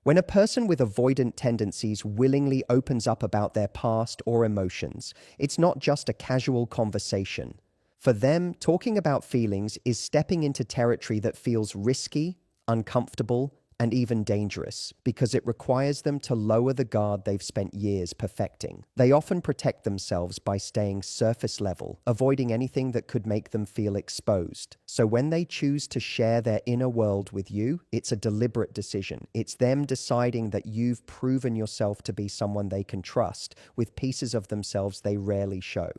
When a person with avoidant tendencies willingly opens up about their past or emotions, it's not just a casual conversation. For them, talking about feelings is stepping into territory that feels risky, uncomfortable, and even dangerous because it requires them to lower the guard they've spent years perfecting. They often protect themselves by staying surface level, avoiding anything that could make them feel exposed. So when they choose to share their inner world with you, it's a deliberate decision. It's them deciding that you've proven yourself to be someone they can trust with pieces of themselves they rarely show.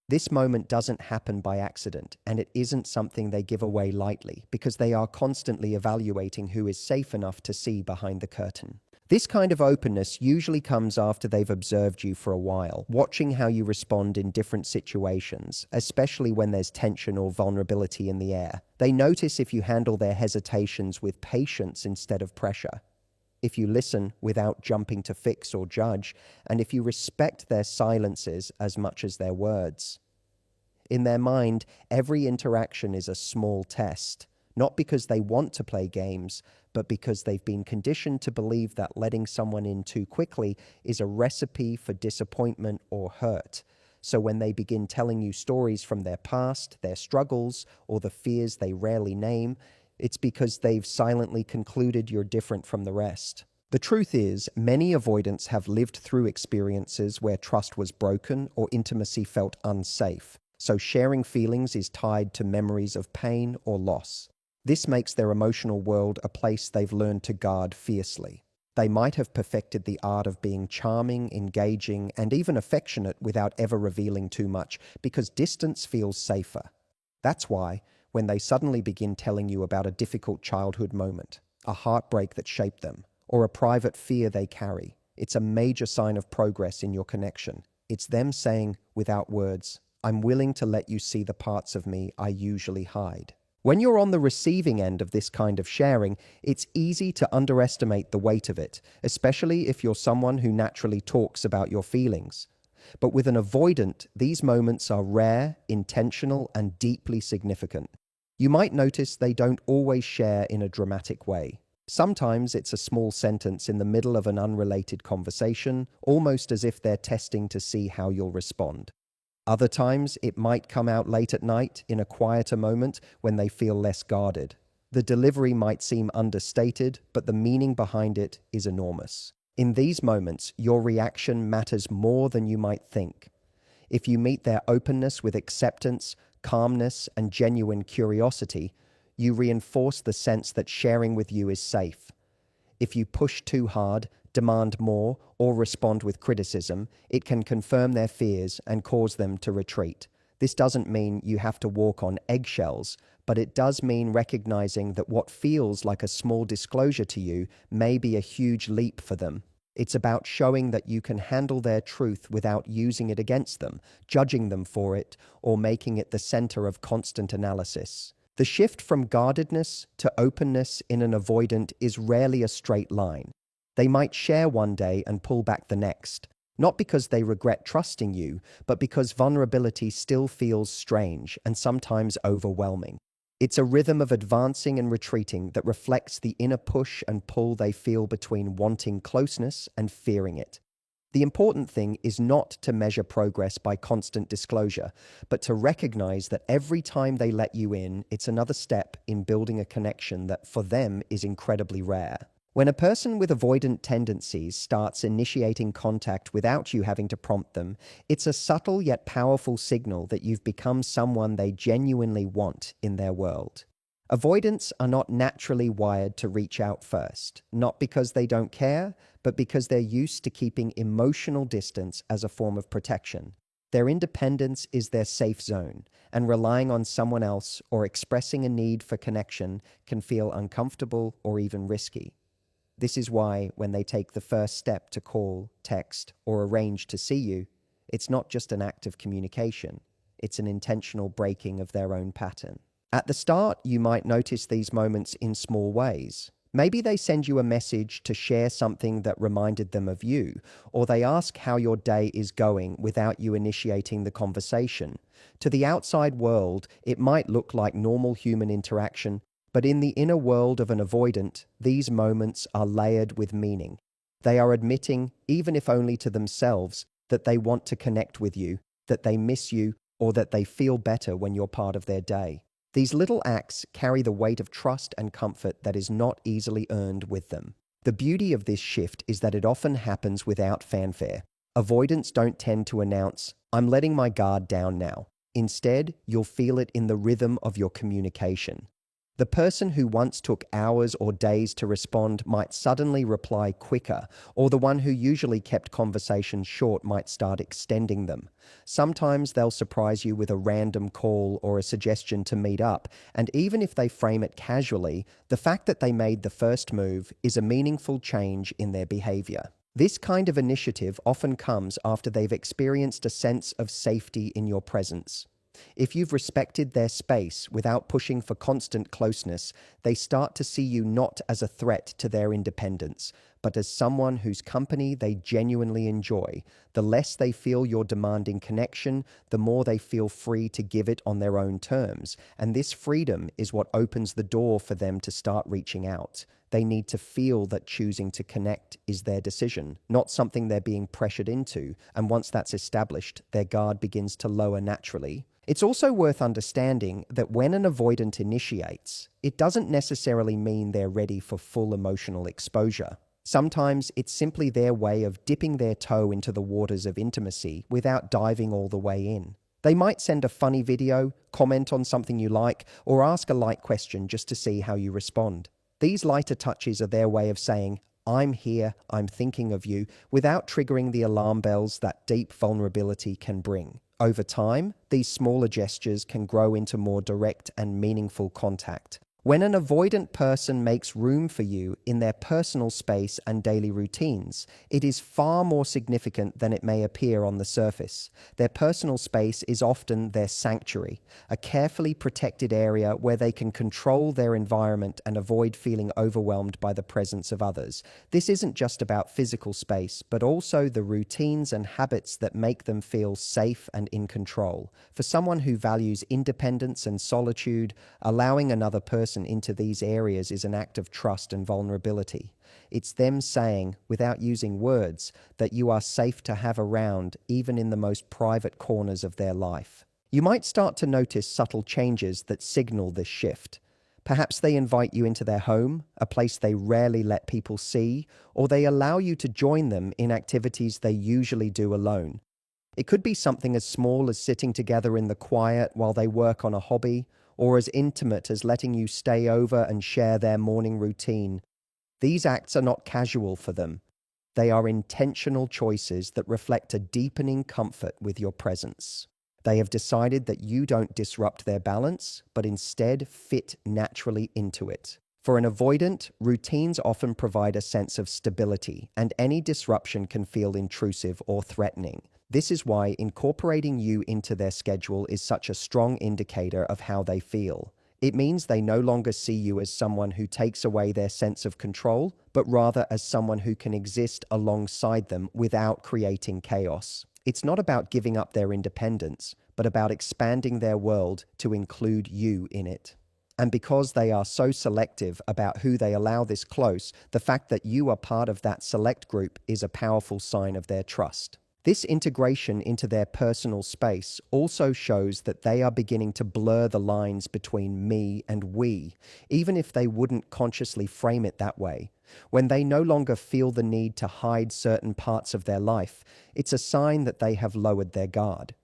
This moment doesn't happen by accident, and it isn't something they give away lightly because they are constantly evaluating who is safe enough to see behind the curtain. This kind of openness usually comes after they've observed you for a while, watching how you respond in different situations, especially when there's tension or vulnerability in the air. They notice if you handle their hesitations with patience instead of pressure, if you listen without jumping to fix or judge, and if you respect their silences as much as their words. In their mind, every interaction is a small test, not because they want to play games, but because they've been conditioned to believe that letting someone in too quickly is a recipe for disappointment or hurt. So when they begin telling you stories from their past, their struggles, or the fears they rarely name, it's because they've silently concluded you're different from the rest. The truth is, many avoidants have lived through experiences where trust was broken or intimacy felt unsafe. So sharing feelings is tied to memories of pain or loss. This makes their emotional world a place they've learned to guard fiercely. They might have perfected the art of being charming, engaging, and even affectionate without ever revealing too much, because distance feels safer. That's why, when they suddenly begin telling you about a difficult childhood moment, a heartbreak that shaped them, or a private fear they carry, it's a major sign of progress in your connection. It's them saying, without words, "I'm willing to let you see the parts of me I usually hide." When you're on the receiving end of this kind of sharing, it's easy to underestimate the weight of it, especially if you're someone who naturally talks about your feelings. But with an avoidant, these moments are rare, intentional, and deeply significant. You might notice they don't always share in a dramatic way. Sometimes it's a small sentence in the middle of an unrelated conversation, almost as if they're testing to see how you'll respond. Other times, it might come out late at night in a quieter moment when they feel less guarded. The delivery might seem understated, but the meaning behind it is enormous. In these moments, your reaction matters more than you might think. If you meet their openness with acceptance, calmness, and genuine curiosity, you reinforce the sense that sharing with you is safe. If you push too hard, demand more, or respond with criticism, it can confirm their fears and cause them to retreat. This doesn't mean you have to walk on eggshells, but it does mean recognizing that what feels like a small disclosure to you may be a huge leap for them. It's about showing that you can handle their truth without using it against them, judging them for it, or making it the center of constant analysis. The shift from guardedness to openness in an avoidant is rarely a straight line. They might share one day and pull back the next, not because they regret trusting you, but because vulnerability still feels strange and sometimes overwhelming. It's a rhythm of advancing and retreating that reflects the inner push and pull they feel between wanting closeness and fearing it. The important thing is not to measure progress by constant disclosure, but to recognize that every time they let you in, it's another step in building a connection that for them is incredibly rare. When a person with avoidant tendencies starts initiating contact without you having to prompt them, it's a subtle yet powerful signal that you've become someone they genuinely want in their world. Avoidants are not naturally wired to reach out first, not because they don't care, but because they're used to keeping emotional distance as a form of protection. Their independence is their safe zone, and relying on someone else or expressing a need for connection can feel uncomfortable or even risky. This is why, when they take the first step to call, text, or arrange to see you, it's not just an act of communication, it's an intentional breaking of their own pattern. At the start, you might notice these moments in small ways. Maybe they send you a message to share something that reminded them of you, or they ask how your day is going without you initiating the conversation. To the outside world, it might look like normal human interaction, But in the inner world of an avoidant, these moments are layered with meaning. They are admitting, even if only to themselves, that they want to connect with you, that they miss you, or that they feel better when you're part of their day. These little acts carry the weight of trust and comfort that is not easily earned with them. The beauty of this shift is that it often happens without fanfare. Avoidants don't tend to announce, "I'm letting my guard down now." Instead, you'll feel it in the rhythm of your communication. The person who once took hours or days to respond might suddenly reply quicker, or the one who usually kept conversations short might start extending them. Sometimes they'll surprise you with a random call or a suggestion to meet up, and even if they frame it casually, the fact that they made the first move is a meaningful change in their behavior. This kind of initiative often comes after they've experienced a sense of safety in your presence. If you've respected their space without pushing for constant closeness, they start to see you not as a threat to their independence, but as someone whose company they genuinely enjoy. The less they feel you're demanding connection, the more they feel free to give it on their own terms. And this freedom is what opens the door for them to start reaching out. They need to feel that choosing to connect is their decision, not something they're being pressured into. And once that's established, their guard begins to lower naturally. It's also worth understanding that when an avoidant initiates, it doesn't necessarily mean they're ready for full emotional exposure. Sometimes it's simply their way of dipping their toe into the waters of intimacy without diving all the way in. They might send a funny video, comment on something you like, or ask a light question just to see how you respond. These lighter touches are their way of saying, "I'm here, I'm thinking of you," without triggering the alarm bells that deep vulnerability can bring. Over time, these smaller gestures can grow into more direct and meaningful contact. When an avoidant person makes room for you in their personal space and daily routines, it is far more significant than it may appear on the surface. Their personal space is often their sanctuary, a carefully protected area where they can control their environment and avoid feeling overwhelmed by the presence of others. This isn't just about physical space, but also the routines and habits that make them feel safe and in control. For someone who values independence and solitude, allowing another person into these areas is an act of trust and vulnerability. It's them saying, without using words, that you are safe to have around, even in the most private corners of their life. You might start to notice subtle changes that signal this shift. Perhaps they invite you into their home, a place they rarely let people see, or they allow you to join them in activities they usually do alone. It could be something as small as sitting together in the quiet while they work on a hobby, or as intimate as letting you stay over and share their morning routine. These acts are not casual for them. They are intentional choices that reflect a deepening comfort with your presence. They have decided that you don't disrupt their balance, but instead fit naturally into it. For an avoidant, routines often provide a sense of stability, and any disruption can feel intrusive or threatening. This is why incorporating you into their schedule is such a strong indicator of how they feel. It means they no longer see you as someone who takes away their sense of control, but rather as someone who can exist alongside them without creating chaos. It's not about giving up their independence, but about expanding their world to include you in it. And because they are so selective about who they allow this close, the fact that you are part of that select group is a powerful sign of their trust. This integration into their personal space also shows that they are beginning to blur the lines between me and we, even if they wouldn't consciously frame it that way. When they no longer feel the need to hide certain parts of their life, it's a sign that they have lowered their guard.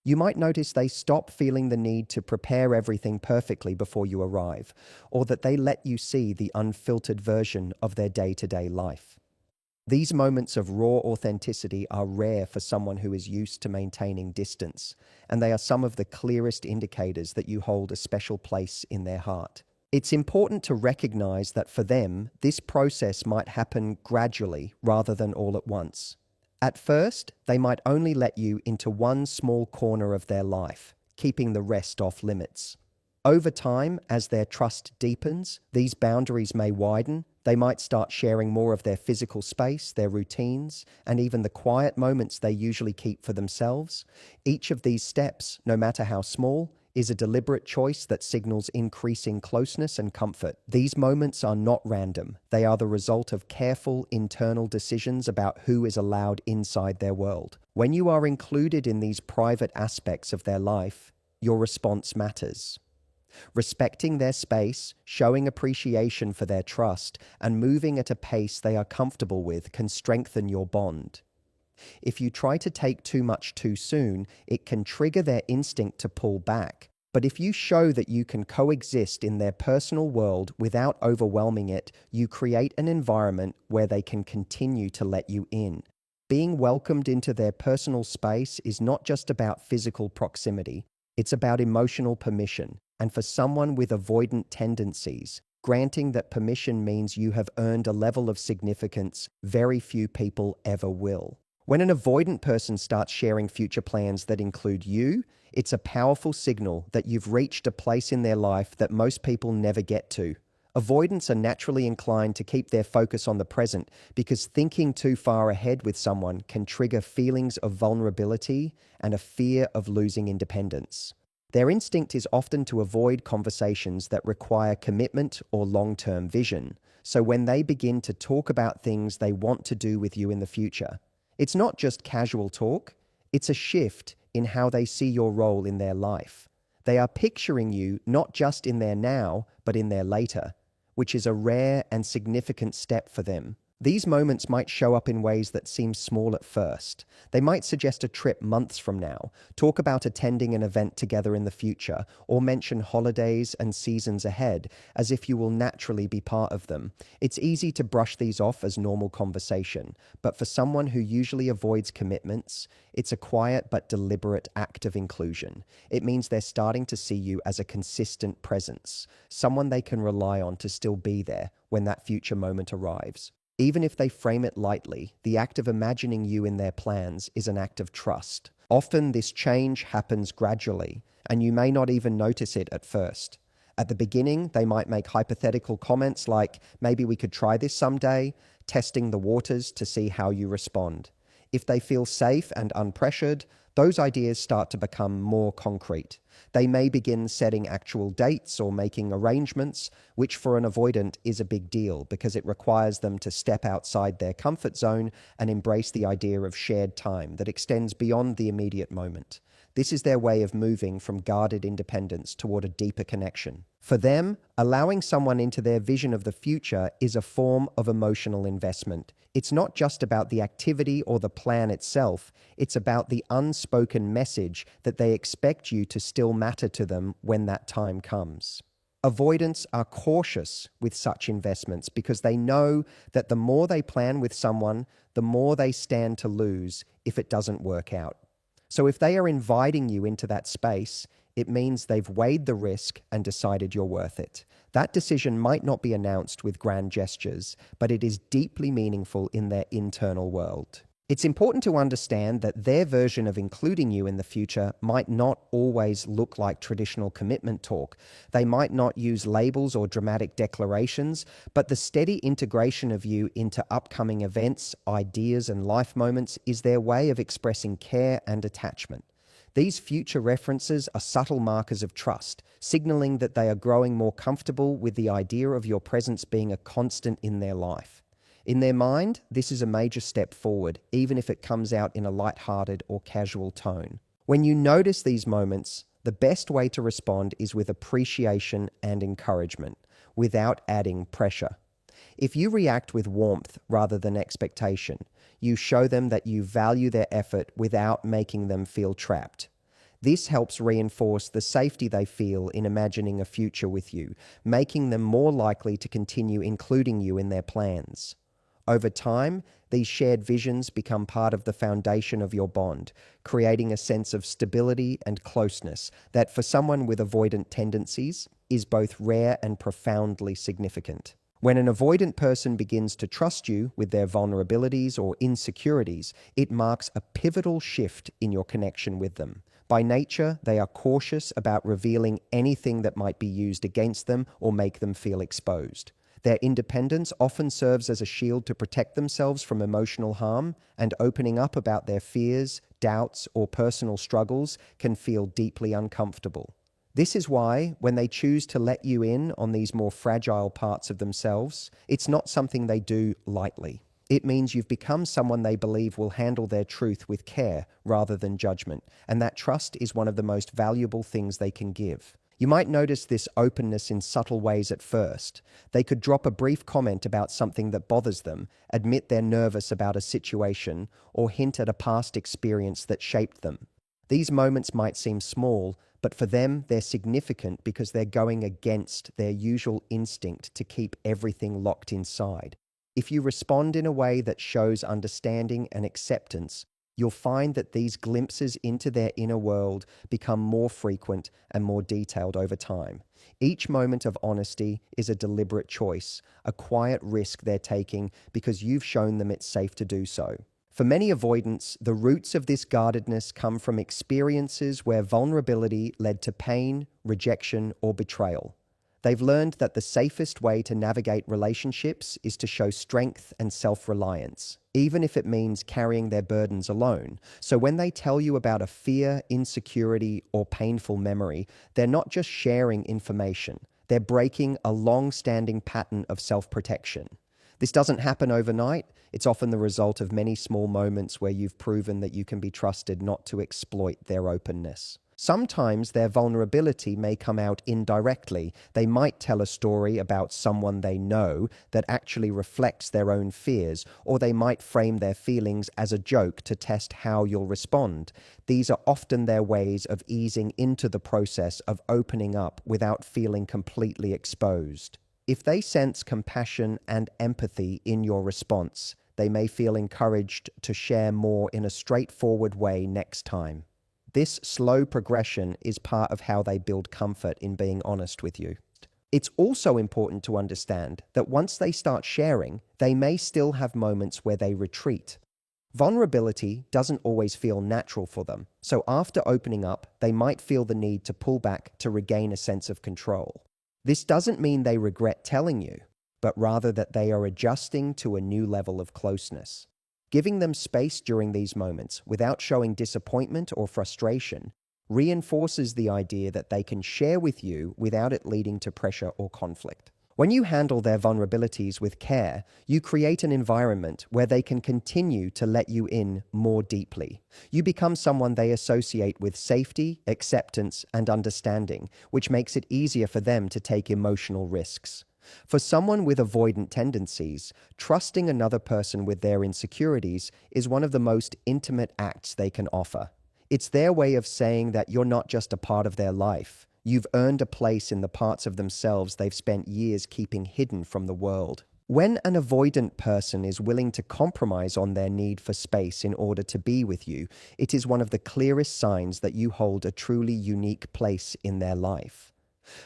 You might notice they stop feeling the need to prepare everything perfectly before you arrive, or that they let you see the unfiltered version of their day-to-day life. These moments of raw authenticity are rare for someone who is used to maintaining distance, and they are some of the clearest indicators that you hold a special place in their heart. It's important to recognize that for them, this process might happen gradually rather than all at once. At first, they might only let you into one small corner of their life, keeping the rest off limits. Over time, as their trust deepens, these boundaries may widen. They might start sharing more of their physical space, their routines, and even the quiet moments they usually keep for themselves. Each of these steps, no matter how small, is a deliberate choice that signals increasing closeness and comfort. These moments are not random. They are the result of careful internal decisions about who is allowed inside their world. When you are included in these private aspects of their life, your response matters. Respecting their space, showing appreciation for their trust, and moving at a pace they are comfortable with can strengthen your bond. If you try to take too much too soon, it can trigger their instinct to pull back. But if you show that you can coexist in their personal world without overwhelming it, you create an environment where they can continue to let you in. Being welcomed into their personal space is not just about physical proximity, it's about emotional permission. And for someone with avoidant tendencies, granting that permission means you have earned a level of significance very few people ever will. When an avoidant person starts sharing future plans that include you, it's a powerful signal that you've reached a place in their life that most people never get to. Avoidants are naturally inclined to keep their focus on the present because thinking too far ahead with someone can trigger feelings of vulnerability and a fear of losing independence. Their instinct is often to avoid conversations that require commitment or long-term vision. So when they begin to talk about things they want to do with you in the future, it's not just casual talk, it's a shift in how they see your role in their life. They are picturing you not just in their now, but in their later, which is a rare and significant step for them. These moments might show up in ways that seem small at first. They might suggest a trip months from now, talk about attending an event together in the future, or mention holidays and seasons ahead, as if you will naturally be part of them. It's easy to brush these off as normal conversation, but for someone who usually avoids commitments, it's a quiet but deliberate act of inclusion. It means they're starting to see you as a consistent presence, someone they can rely on to still be there when that future moment arrives. Even if they frame it lightly, the act of imagining you in their plans is an act of trust. Often this change happens gradually, and you may not even notice it at first. At the beginning, they might make hypothetical comments like, maybe we could try this someday, testing the waters to see how you respond. If they feel safe and unpressured, those ideas start to become more concrete. They may begin setting actual dates or making arrangements, which for an avoidant is a big deal because it requires them to step outside their comfort zone and embrace the idea of shared time that extends beyond the immediate moment. This is their way of moving from guarded independence toward a deeper connection. For them, allowing someone into their vision of the future is a form of emotional investment. It's not just about the activity or the plan itself, it's about the unspoken message that they expect you to still matter to them when that time comes. Avoidants are cautious with such investments because they know that the more they plan with someone, the more they stand to lose if it doesn't work out. So if they are inviting you into that space, it means they've weighed the risk and decided you're worth it. That decision might not be announced with grand gestures, but it is deeply meaningful in their internal world. It's important to understand that their version of including you in the future might not always look like traditional commitment talk. They might not use labels or dramatic declarations, but the steady integration of you into upcoming events, ideas, and life moments is their way of expressing care and attachment. These future references are subtle markers of trust, signaling that they are growing more comfortable with the idea of your presence being a constant in their life. In their mind, this is a major step forward, even if it comes out in a lighthearted or casual tone. When you notice these moments, the best way to respond is with appreciation and encouragement, without adding pressure. If you react with warmth rather than expectation, you show them that you value their effort without making them feel trapped. This helps reinforce the safety they feel in imagining a future with you, making them more likely to continue including you in their plans. Over time, these shared visions become part of the foundation of your bond, creating a sense of stability and closeness that, for someone with avoidant tendencies, is both rare and profoundly significant. When an avoidant person begins to trust you with their vulnerabilities or insecurities, it marks a pivotal shift in your connection with them. By nature, they are cautious about revealing anything that might be used against them or make them feel exposed. Their independence often serves as a shield to protect themselves from emotional harm, and opening up about their fears, doubts, or personal struggles can feel deeply uncomfortable. This is why, when they choose to let you in on these more fragile parts of themselves, it's not something they do lightly. It means you've become someone they believe will handle their truth with care rather than judgment, and that trust is one of the most valuable things they can give. You might notice this openness in subtle ways at first. They could drop a brief comment about something that bothers them, admit they're nervous about a situation, or hint at a past experience that shaped them. These moments might seem small, but for them, they're significant because they're going against their usual instinct to keep everything locked inside. If you respond in a way that shows understanding and acceptance, you'll find that these glimpses into their inner world become more frequent and more detailed over time. Each moment of honesty is a deliberate choice, a quiet risk they're taking because you've shown them it's safe to do so. For many avoidants, the roots of this guardedness come from experiences where vulnerability led to pain, rejection, or betrayal. They've learned that the safest way to navigate relationships is to show strength and self-reliance, even if it means carrying their burdens alone. So when they tell you about a fear, insecurity, or painful memory, they're not just sharing information. They're breaking a long-standing pattern of self-protection. This doesn't happen overnight. It's often the result of many small moments where you've proven that you can be trusted not to exploit their openness. Sometimes their vulnerability may come out indirectly. They might tell a story about someone they know that actually reflects their own fears, or they might frame their feelings as a joke to test how you'll respond. These are often their ways of easing into the process of opening up without feeling completely exposed. If they sense compassion and empathy in your response, they may feel encouraged to share more in a straightforward way next time. This slow progression is part of how they build comfort in being honest with you. It's also important to understand that once they start sharing, they may still have moments where they retreat. Vulnerability doesn't always feel natural for them, so after opening up, they might feel the need to pull back to regain a sense of control. This doesn't mean they regret telling you, but rather that they are adjusting to a new level of closeness. Giving them space during these moments without showing disappointment or frustration reinforces the idea that they can share with you without it leading to pressure or conflict. When you handle their vulnerabilities with care, you create an environment where they can continue to let you in more deeply. You become someone they associate with safety, acceptance, and understanding, which makes it easier for them to take emotional risks. For someone with avoidant tendencies, trusting another person with their insecurities is one of the most intimate acts they can offer. It's their way of saying that you're not just a part of their life. You've earned a place in the parts of themselves they've spent years keeping hidden from the world. When an avoidant person is willing to compromise on their need for space in order to be with you, it is one of the clearest signs that you hold a truly unique place in their life.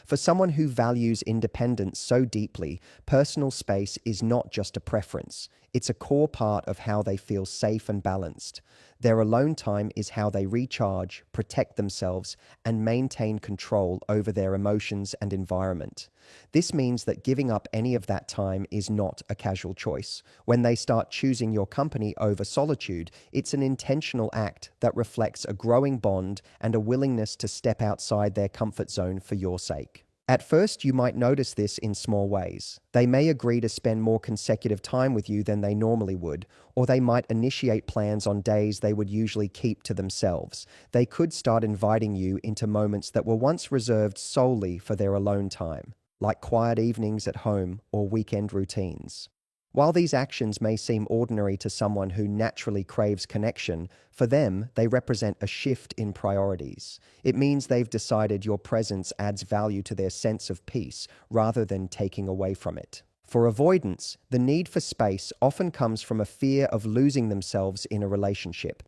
For someone who values independence so deeply, personal space is not just a preference. It's a core part of how they feel safe and balanced. Their alone time is how they recharge, protect themselves, and maintain control over their emotions and environment. This means that giving up any of that time is not a casual choice. When they start choosing your company over solitude, it's an intentional act that reflects a growing bond and a willingness to step outside their comfort zone for your sake. At first, you might notice this in small ways. They may agree to spend more consecutive time with you than they normally would, or they might initiate plans on days they would usually keep to themselves. They could start inviting you into moments that were once reserved solely for their alone time, like quiet evenings at home or weekend routines. While these actions may seem ordinary to someone who naturally craves connection, for them, they represent a shift in priorities. It means they've decided your presence adds value to their sense of peace rather than taking away from it. For avoidants, the need for space often comes from a fear of losing themselves in a relationship.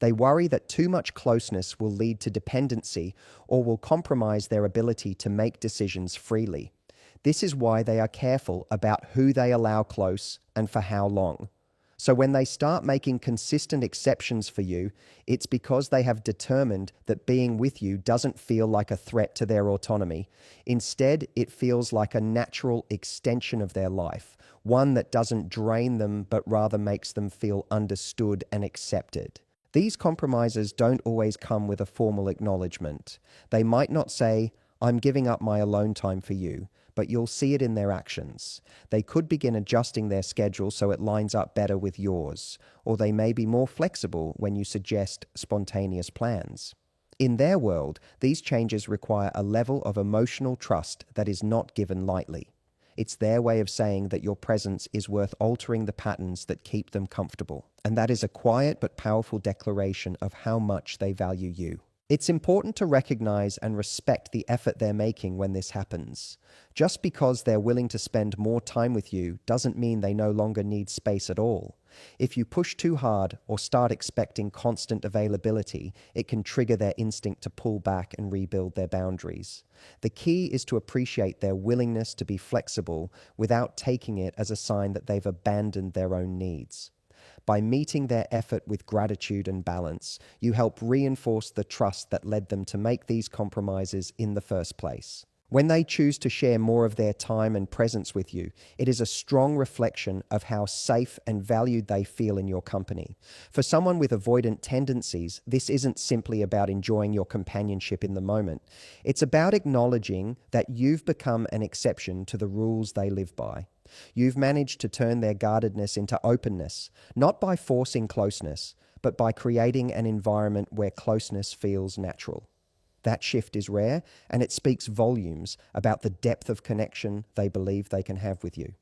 They worry that too much closeness will lead to dependency or will compromise their ability to make decisions freely. This is why they are careful about who they allow close and for how long. So when they start making consistent exceptions for you, it's because they have determined that being with you doesn't feel like a threat to their autonomy. Instead, it feels like a natural extension of their life, one that doesn't drain them but rather makes them feel understood and accepted. These compromises don't always come with a formal acknowledgement. They might not say, I'm giving up my alone time for you, but you'll see it in their actions. They could begin adjusting their schedule so it lines up better with yours, or they may be more flexible when you suggest spontaneous plans. In their world, these changes require a level of emotional trust that is not given lightly. It's their way of saying that your presence is worth altering the patterns that keep them comfortable. And that is a quiet but powerful declaration of how much they value you. It's important to recognize and respect the effort they're making when this happens. Just because they're willing to spend more time with you doesn't mean they no longer need space at all. If you push too hard or start expecting constant availability, it can trigger their instinct to pull back and rebuild their boundaries. The key is to appreciate their willingness to be flexible without taking it as a sign that they've abandoned their own needs. By meeting their effort with gratitude and balance, you help reinforce the trust that led them to make these compromises in the first place. When they choose to share more of their time and presence with you, it is a strong reflection of how safe and valued they feel in your company. For someone with avoidant tendencies, this isn't simply about enjoying your companionship in the moment. It's about acknowledging that you've become an exception to the rules they live by. You've managed to turn their guardedness into openness, not by forcing closeness, but by creating an environment where closeness feels natural. That shift is rare, and it speaks volumes about the depth of connection they believe they can have with you.